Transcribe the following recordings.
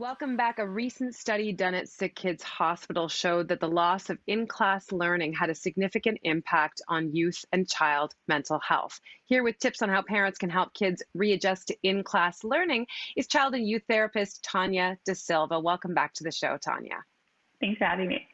Welcome back. A recent study done at Sick Kids Hospital showed that the loss of in-class learning had a significant impact on youth and child mental health. Here with tips on how parents can help kids readjust to in-class learning is child and youth therapist Tania DaSilva. Welcome back to the show, Tania. Thanks for having me.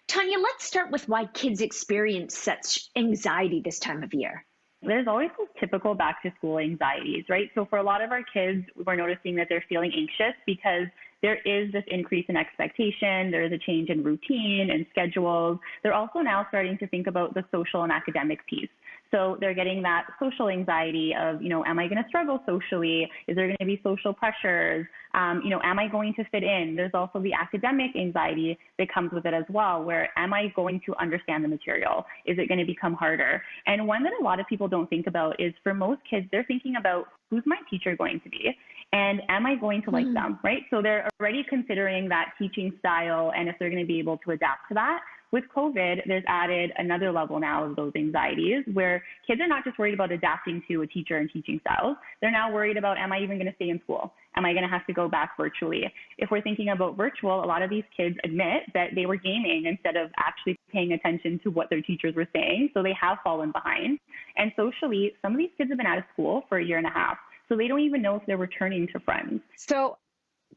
Tania, let's start with why kids experience such anxiety this time of year. There's always those typical back to school anxieties, right? So for a lot of our kids, we're noticing that they're feeling anxious because there is this increase in expectation. There is a change in routine and schedules. They're also now starting to think about the social and academic piece. So they're getting that social anxiety of, am I going to struggle socially? Is there going to be social pressures? Am I going to fit in? There's also the academic anxiety that comes with it as well, where am I going to understand the material? Is it going to become harder? And one that a lot of people don't think about is for most kids, they're thinking about who's my teacher going to be? And am I going to like them, right? So they're already considering that teaching style and if they're going to be able to adapt to that. With COVID, there's added another level now of those anxieties where kids are not just worried about adapting to a teacher and teaching styles. They're now worried about, am I even going to stay in school? Am I going to have to go back virtually? If we're thinking about virtual, a lot of these kids admit that they were gaming instead of actually paying attention to what their teachers were saying. So they have fallen behind. And socially, some of these kids have been out of school for a year and a half. So they don't even know if they're returning to friends. So,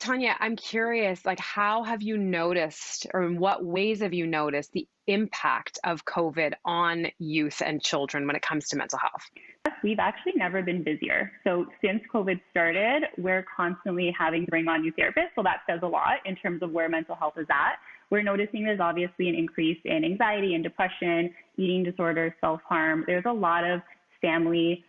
Tania, I'm curious, how have you noticed, or in what ways have you noticed the impact of COVID on youth and children when it comes to mental health? We've actually never been busier. So since COVID started, we're constantly having to bring on new therapists. So that says a lot in terms of where mental health is at. We're noticing there's obviously an increase in anxiety and depression, eating disorders, self-harm. There's a lot of family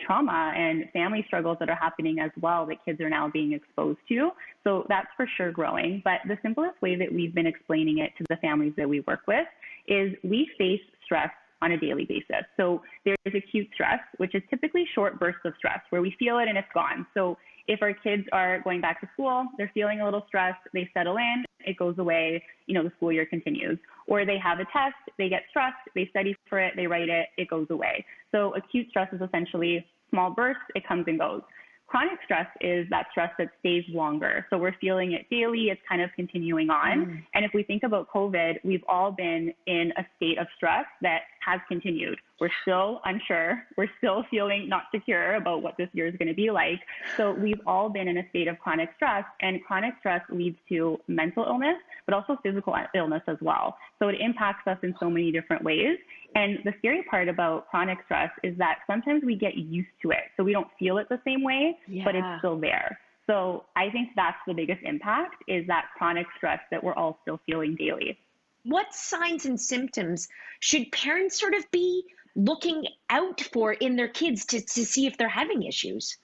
trauma and family struggles that are happening as well that kids are now being exposed to. So that's for sure growing. But the simplest way that we've been explaining it to the families that we work with is we face stress on a daily basis. So there's acute stress, which is typically short bursts of stress where we feel it and it's gone. So if our kids are going back to school, they're feeling a little stressed, they settle in, it goes away, the school year continues. Or they have a test, they get stressed, they study for it, they write it, it goes away. So acute stress is essentially small bursts, it comes and goes. Chronic stress is that stress that stays longer. So we're feeling it daily, it's kind of continuing on. And if we think about COVID, we've all been in a state of stress that has continued. We're still unsure. We're still feeling not secure about what this year is going to be like. So we've all been in a state of chronic stress, and chronic stress leads to mental illness, but also physical illness as well. So it impacts us in so many different ways. And the scary part about chronic stress is that sometimes we get used to it. So we don't feel it the same way, but it's still there. So I think that's the biggest impact, is that chronic stress that we're all still feeling daily. What signs and symptoms should parents sort of be looking out for in their kids to see if they're having issues?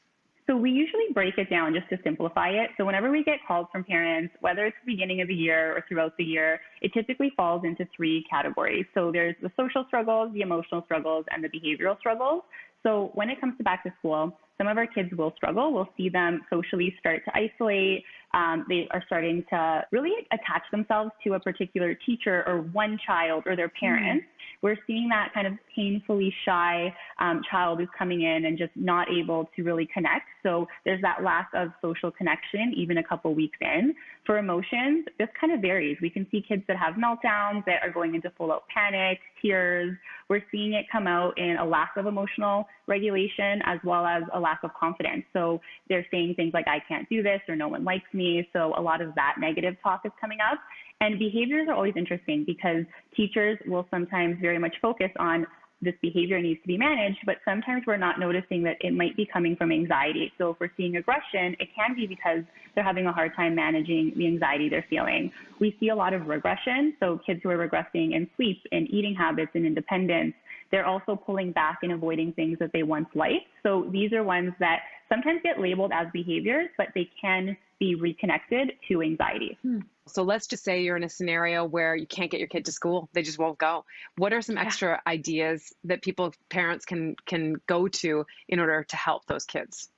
So we usually break it down just to simplify it. So whenever we get calls from parents, whether it's the beginning of the year or throughout the year, it typically falls into three categories. So there's the social struggles, the emotional struggles, and the behavioral struggles. So when it comes to back to school, some of our kids will struggle. We'll see them socially start to isolate. They are starting to really attach themselves to a particular teacher or one child or their parents. We're seeing that kind of painfully shy child who's coming in and just not able to really connect. So there's that lack of social connection even a couple weeks in. For emotions, this kind of varies. We can see kids that have meltdowns, that are going into full-out panic, tears. We're seeing it come out in a lack of emotional regulation as well as a lack of confidence. So they're saying things like, I can't do this, or no one likes me. So a lot of that negative talk is coming up. And behaviors are always interesting because teachers will sometimes very much focus on this behavior needs to be managed, but sometimes we're not noticing that it might be coming from anxiety. So if we're seeing aggression, it can be because they're having a hard time managing the anxiety they're feeling. We see a lot of regression, so kids who are regressing in sleep and eating habits and independence. They're also pulling back and avoiding things that they once liked. So these are ones that sometimes get labeled as behaviors, but they can be reconnected to anxiety. So let's just say you're in a scenario where you can't get your kid to school. They just won't go. What are some extra ideas that parents can go to in order to help those kids?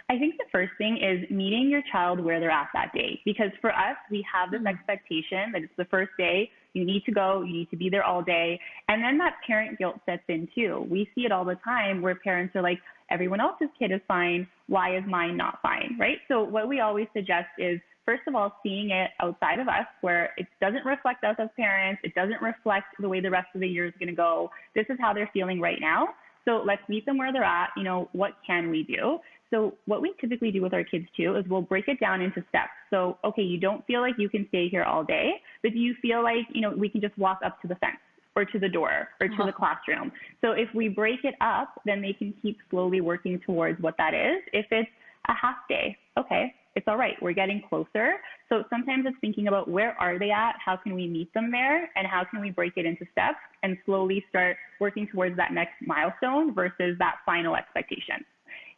I think the first thing is meeting your child where they're at that day. Because for us, we have this expectation that it's the first day, you need to go, you need to be there all day. And then that parent guilt sets in too. We see it all the time where parents are like, everyone else's kid is fine, why is mine not fine, right? So what we always suggest is first of all, seeing it outside of us where it doesn't reflect us as parents. It doesn't reflect the way the rest of the year is going to go. This is how they're feeling right now. So let's meet them where they're at. What can we do? So what we typically do with our kids too is we'll break it down into steps. So, okay, you don't feel like you can stay here all day, but do you feel like, we can just walk up to the fence or to the door or to the classroom? So if we break it up, then they can keep slowly working towards what that is. If it's a half day, okay, it's all right. We're getting closer. So sometimes it's thinking about where are they at? How can we meet them there? And how can we break it into steps and slowly start working towards that next milestone versus that final expectation?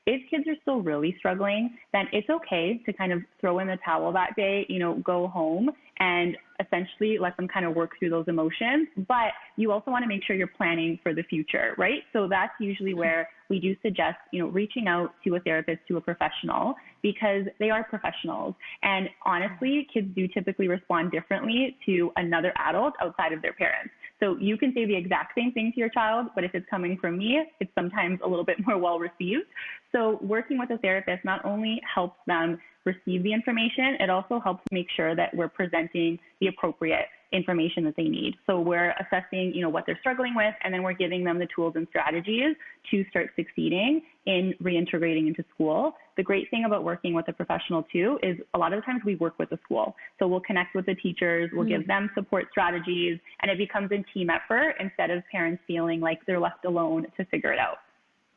If kids are still really struggling, then it's okay to kind of throw in the towel that day, go home and essentially let them kind of work through those emotions. But you also want to make sure you're planning for the future, right? So that's usually where we do suggest, reaching out to a therapist, to a professional, because they are professionals. And honestly, kids do typically respond differently to another adult outside of their parents. So you can say the exact same thing to your child, but if it's coming from me, it's sometimes a little bit more well received. So working with a therapist not only helps them receive the information, it also helps make sure that we're presenting the appropriate information that they need. So we're assessing, what they're struggling with, and then we're giving them the tools and strategies to start succeeding in reintegrating into school. The great thing about working with a professional too is a lot of the times we work with the school. So we'll connect with the teachers, we'll give them support strategies, and it becomes a team effort instead of parents feeling like they're left alone to figure it out.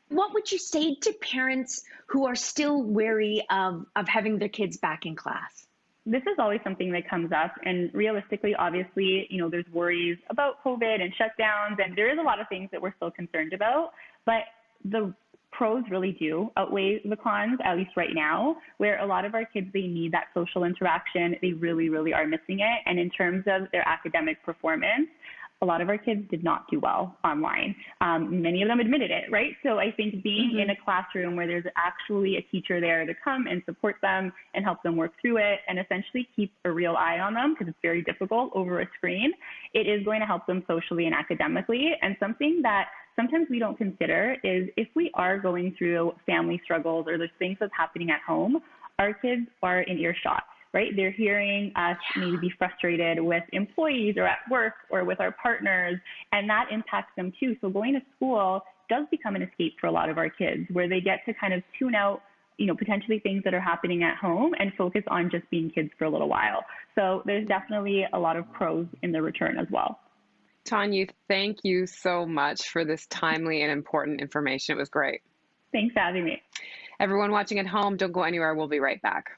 What would you say to parents who are still wary of having their kids back in class? This is always something that comes up, and realistically, obviously, there's worries about COVID and shutdowns, and there is a lot of things that we're still concerned about, but the pros really do outweigh the cons, at least right now, where a lot of our kids, they need that social interaction. They really, really are missing it. And in terms of their academic performance, a lot of our kids did not do well online. Many of them admitted it, right? So I think being in a classroom where there's actually a teacher there to come and support them and help them work through it and essentially keep a real eye on them, because it's very difficult over a screen, it is going to help them socially and academically. And something that sometimes we don't consider is if we are going through family struggles or there's things that's happening at home, our kids are in earshot. Right? They're hearing us maybe be frustrated with employees or at work or with our partners, and that impacts them too. So going to school does become an escape for a lot of our kids, where they get to kind of tune out, potentially things that are happening at home and focus on just being kids for a little while. So there's definitely a lot of pros in the return as well. Tania, thank you so much for this timely and important information. It was great. Thanks for having me. Everyone watching at home, don't go anywhere. We'll be right back.